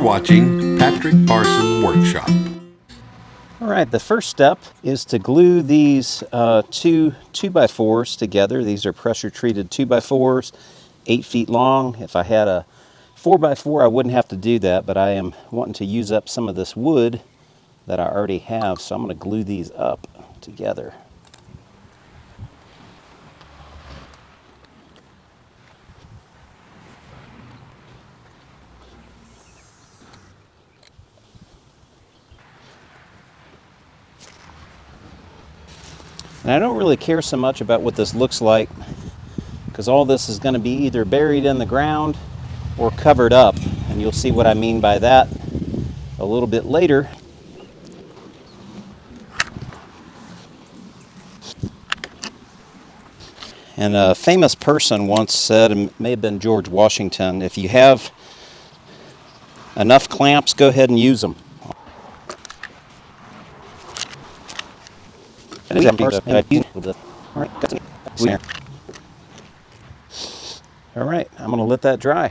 watching Patrick Parson Workshop. All right, the first step is to glue these two 2x4s together. These are pressure treated 2x4s, 8 feet long. If I had a 4x4, I wouldn't have to do that, but I am wanting to use up some of this wood that I already have, so I'm going to glue these up together. And I don't really care so much about what this looks like, because all this is going to be either buried in the ground or covered up, and you'll see what I mean by that a little bit later. And a famous person once said, and it may have been George Washington, if you have enough clamps, go ahead and use them. All right, I'm going to let that dry.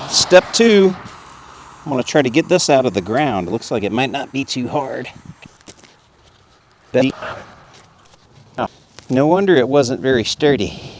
Step 2, I'm going to try to get this out of the ground. It looks like it might not be too hard. No wonder it wasn't very sturdy.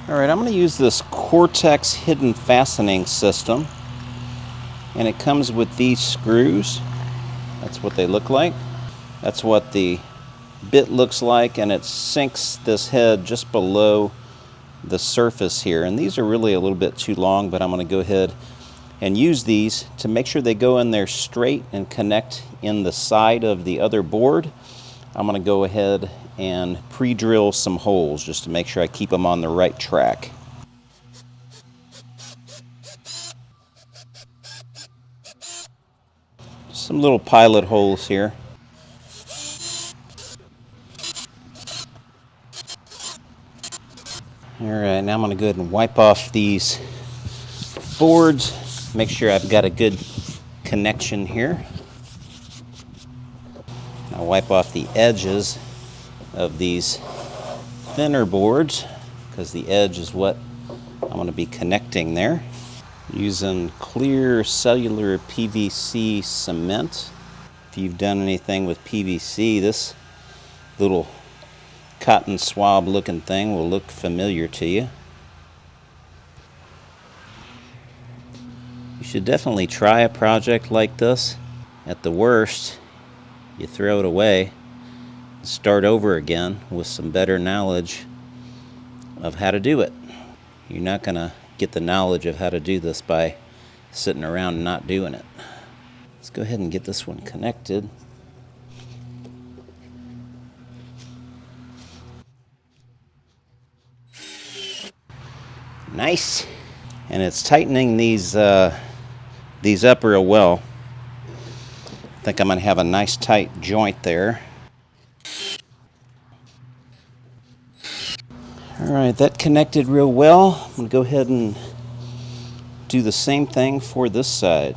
All right, I'm going to use this Cortex hidden fastening system, and it comes with these screws. That's what they look like. That's what the bit looks like, and it sinks this head just below the surface here. And these are really a little bit too long, but I'm going to go ahead and use these to make sure they go in there straight and connect in the side of the other board. I'm going to go ahead and pre-drill some holes just to make sure I keep them on the right track. Some little pilot holes here. All right, now I'm going to go ahead and wipe off these boards, make sure I've got a good connection here. I'll wipe off the edges of these thinner boards, because the edge is what I'm going to be connecting there. Using clear cellular PVC cement. If you've done anything with PVC, this little cotton swab looking thing will look familiar to you. You should definitely try a project like this. At the worst, you throw it away, start over again with some better knowledge of how to do it. You're not going to get the knowledge of how to do this by sitting around and not doing it. Let's go ahead and get this one connected. Nice. And it's tightening these up real well. I think I'm going to have a nice tight joint there. All right, that connected real well. I'm going to go ahead and do the same thing for this side.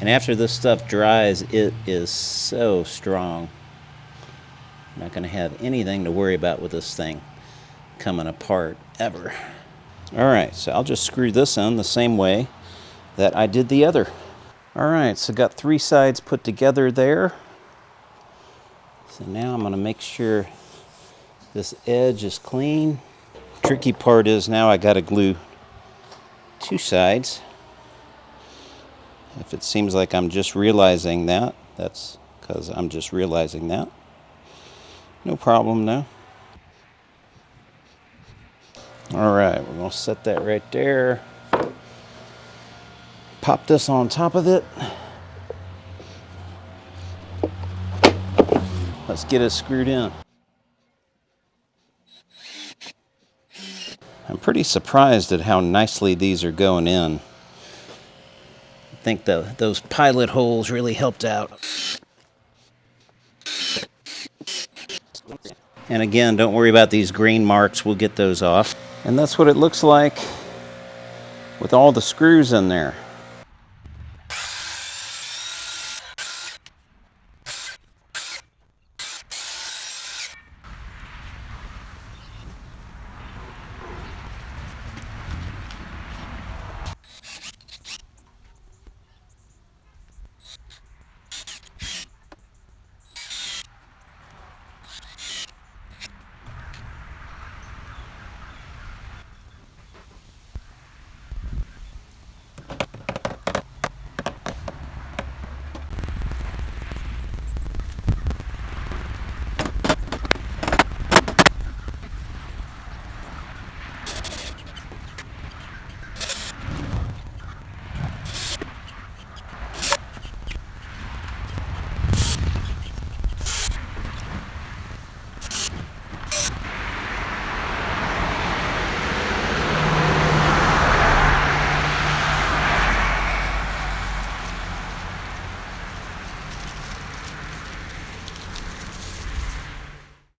And after this stuff dries, it is so strong. I'm not going to have anything to worry about with this thing coming apart ever. All right, so I'll just screw this in the same way that I did the other. All right, so got 3 sides put together there. So now I'm going to make sure this edge is clean. Tricky part is now I got to glue 2 sides. If it seems like I'm just realizing that, that's because I'm just realizing that. No problem though. All right, we're gonna set that right there. Pop this on top of it. Let's get it screwed in. I'm pretty surprised at how nicely these are going in. I think those pilot holes really helped out. And again, don't worry about these green marks, we'll get those off. And that's what it looks like with all the screws in there.